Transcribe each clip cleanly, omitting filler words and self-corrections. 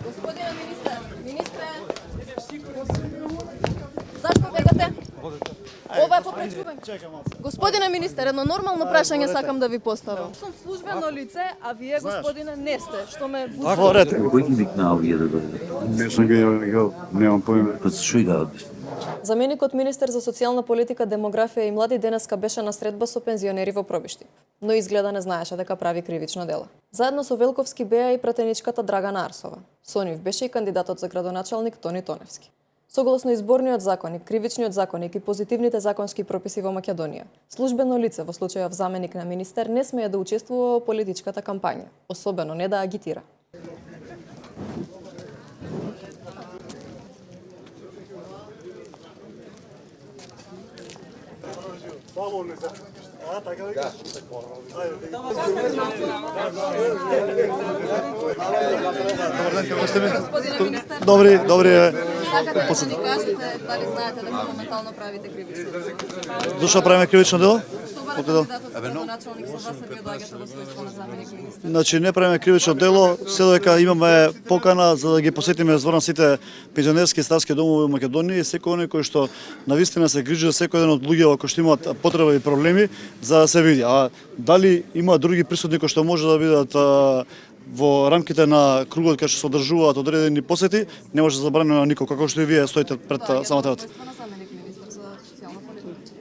Господине министре, зашто бегате? Ова е попречување. Господине министер, едно нормално прашање сакам да ви поставам. Сум службено лице, а вие, господине, не сте. Што ме бузите? Кој ги викна овие да дојде? Не сум ги јавил, немам поиме. Па што и да одиш? Заменикот министер за социјална политика, демографија и млади денеска беше на средба со пензионери во Пробишти, но изгледа не знаеше дека прави кривично дело. Заедно со Велковски беа и пратеничката Драгана Арсова. Со нив беше и кандидатот за градоначалник Тони Тоневски. Согласно изборниот законник, кривичниот законник и позитивните законски прописи во Македонија, службено лице во случајов заменик на министер не смее да учествува во политичката кампања, особено не да агитира. Добри. Сакате да ни кажете дали знаете дека моментално правите кривично дело? Зошто правиме кривично дело? Што бара кандидатот за градоначалник со вас, вие доаѓате во својство на заменик министер? Значи не правиме кривично дело, се додека имаме покана за да ги посетиме збор на сите пензионерски и старски домови во Македонија и секој оној кој што навистина се грижи за секој еден од луѓето кои што имаат потреба и проблеми за да се види. А дали има други присутни кои што може да бидат во рамките на кругот кај што се одржуваат одредени посети, не може да забране на никој, како што и вие стоите пред самата работа.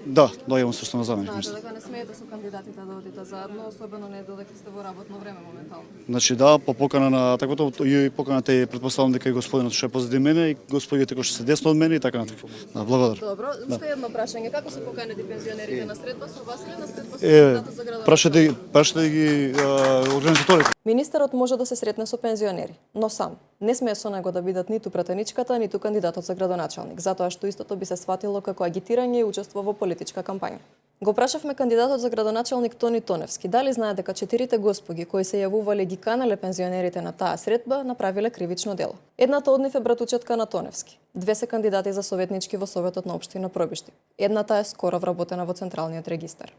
Да, доаѓам со на заменик министер. Знаете дека не смеете со кандидатите да одите заедно, особено не додека сте во работно време моментално. Значи да, по покана на таквото и поканата и претпоставам дека и господинот што е позади мене и господите кои што се десно од мене и така натаму. Да, благодарам. Добро, уште едно прашање, како се поканети пензионерите на средба со вас или на средба со кандидатот за градоначалник? Прашате ги организаторите. Министерот може да се сретне со пензионери, но сам. Не смее со него да бидат ниту пратеничката, ниту кандидатот за градоначалник, затоа што истото би се сватило како агитирање и учество во политичка кампања. Го прашавме кандидатот за градоначалник Тони Тоневски дали знае дека 4 господи кои се јавувале ги канеле пензионерите на таа средба направиле кривично дело. Едната од нив е братучетка на Тоневски. 2 се кандидати за советнички во Советот на општина Пробишти. Едната е скоро вработена во Централниот регистар.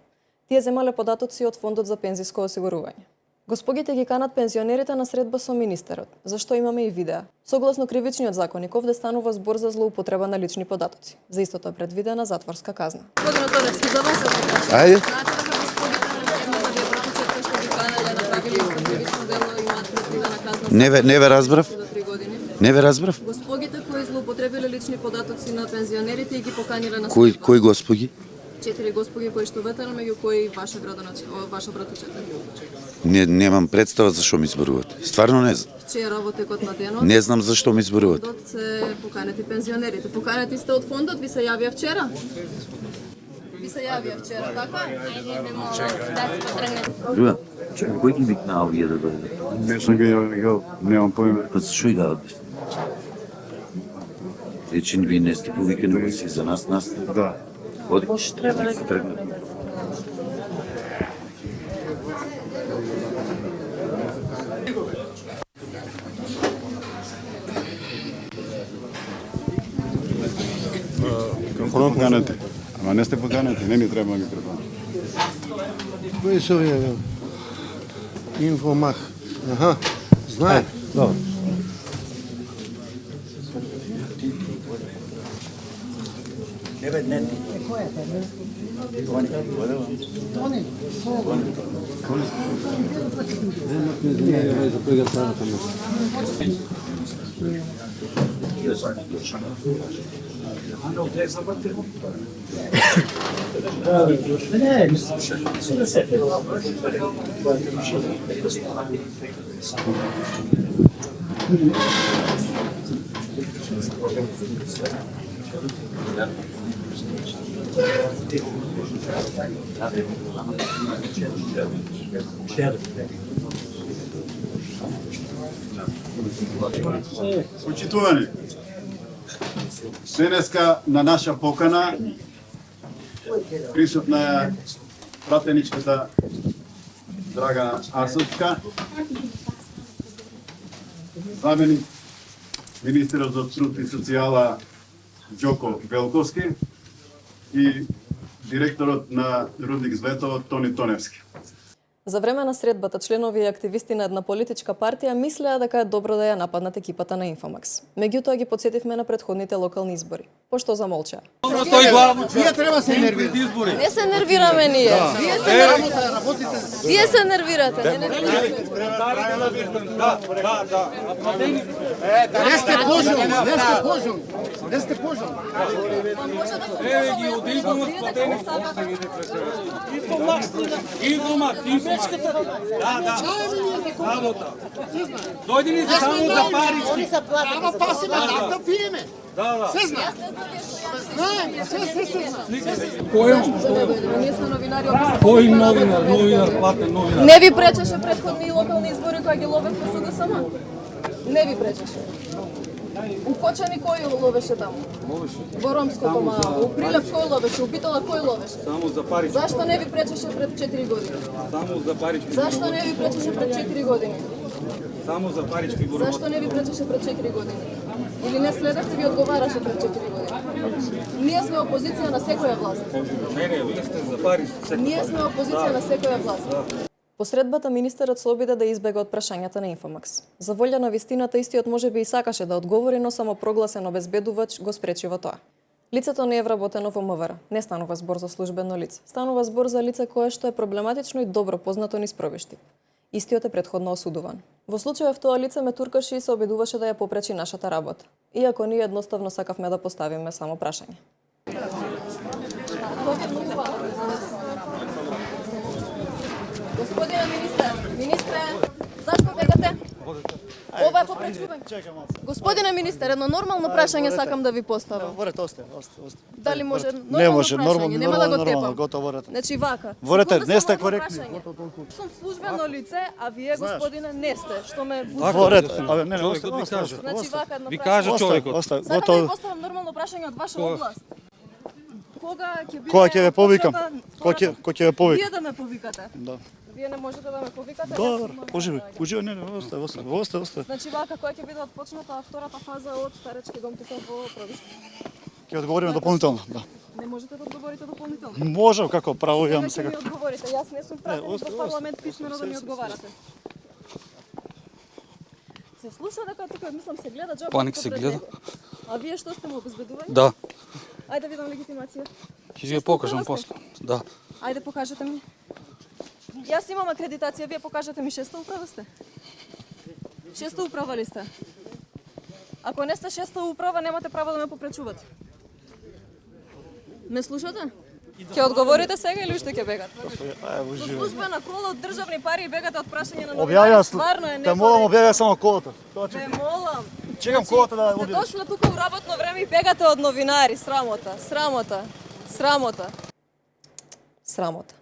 Тие земале податоци од Фондот за пензиско осигурување. Госпогите ги канат пензионерите на средба со министерот, зашто имаме и видеа. Согласно кривичниот законник, овде станува збор за злоупотреба на лични податоци. За истото е предвидена затворска казна. Господине Тоневски, за вас е прашање. Ајде. Знаете дека госпогите едната ви е братучетка што ги канале направиле исто кривично дело и имаат предвидена казна? Не ве разбрав. До 3 години. Не ве разбрав. Госпогите кои злоупотребиле лични податоци на пензионерите и ги поканиле на Кои господи? 4 господи кои што ветеран, меѓу кои ваша братучетка. Немам представа за што ми зборувате. Стварно не знам. Вчера во текот на денот. Не знам за што ми зборувате. Фондот се поканети пензионерите. Поканети сте од фондот, ви се јавија вчера? Ви се јавија вчера, така? Друга, кој ги викна овие да дојде? Не сум ги јавил, немам поиме. Па што и да одиш? Речи ви не сте повикани си за нас. Да. Одиш, треба да тргнем. Какво поканете? Ама не сте поканети, не ми треба микрофон. Кои се овие? Инфомах. Аха, знае. Добро. Почитувани, денеска на наша покана присутна е пратеничката Драгана Арсовска, заменик министерот за труд и социјала Ѓоко Велковски и директорот на Рудник Злетово Тони Тоневски. За време на средбата, членови и активисти на една политичка партија мислеа дека е добро да ја нападнат екипата на Инфомакс. Меѓутоа ги подсетивме на претходните локални избори. Пошто замолчаа. Вие треба се нервирате. Не се нервираме ние. Вие се нервирате. Не нервирате. Не сте пожелни, не сте пожелни. Не сте пожелни. Инфомакс, инфечката. Да. Работа. Дојди ни само за парички. Они се платат. Ама пасиме, да пиеме. Да. Се знае. Знаем, се знае. Ние сме новинари. Кој новинар, платен новинар. Не ви пречеше претходни локални избори кои ги ловевте СДСМ? Не ви пречеше. У Кочани кој ловеше таму? Во Ромското мало. У Прилеп кој ловеше? У Битола кој ловеше? Само за парички. Зашто не ви пречеше пред 4 години? Само за парички. Зашто не ви пречеше пред 4 години? Само за парички го Зашто не ви пречеше пред 4 години? Или не следевте ви одговараше пред 4 години? Ние сме опозиција на секоја власт. Не, вие сте за парички. Ние сме опозиција на секоја власт. По средбата министерот се обиде да избега од прашањата на Инфомакс. За волја на вистината истиот можеби и сакаше да одговори, но само прогласен обезбедувач го спречи во тоа. Лицето не е вработено во МВР. Не станува збор за службено лице. Станува збор за лице кое што е проблематично и добро познато низ пробиштип. Истиот е претходно осудуван. Во случајов тоа лице ме туркаше и се обидуваше да ја попречи нашата работа. Иако ние едноставно сакавме да поставиме само прашање. Господине министре, зашто бегате? Ова е попречување. Господине министер, едно нормално прашање сакам да ви поставам. Ворете, осте. Дали може Не нормално може, прашање, нема да го тепам. готово ворете. Значи вака. Ворете, секунда не само сте едно коректни. прашање. Сум службено лице, а вие господине не сте, што ме Ворете, абе не, Човекот ви кажа. Значи вака едно Ви прашање. кажа човекот. Сакам да ви готово. поставам нормално прашање од ваша област. Кога ќе биде Кога ќе ве повикам? почната- Кога ќе ве повикам? Вие да ме повикате. Да. Вие не можете да ме повикате. Добро, јас сум уживај, морам да уживај, не, осте. Значи вака, кога ќе биде отпочната втората фаза од Старечки дом тука во Пробиште? Ќе одговориме дополнително, да. Не можете да одговорите дополнително. Може, како право имам Сега ќе сега. ми одговорите. Јас не сум пратен осте, во парламент писмено да ми одговарате. Се слуша дека тука, мислам, се гледа џабе. Паник тука се пред гледа. него. А вие што сте му обезбедување? Да. Ајде да видам легитимација. Ќе ви ја покажам после. Да. Ајде покажете ми. Јас имам акредитација, вие покажете ми шеста управа сте. Шеста управа ли сте? Ако не сте шеста управа, немате право да ме попречувате. Ме слушате? Ќе одговорите сега или уште ќе бегате? Со службена кола од државни пари и бегате од прашање на новинари, Објавија, стварно е те молам, некоректно. објавија само колата. Ве молам. Чекам колата да Сте објавиш. дошли тука у работно време и бегате од новинари. Срамота. Срамота.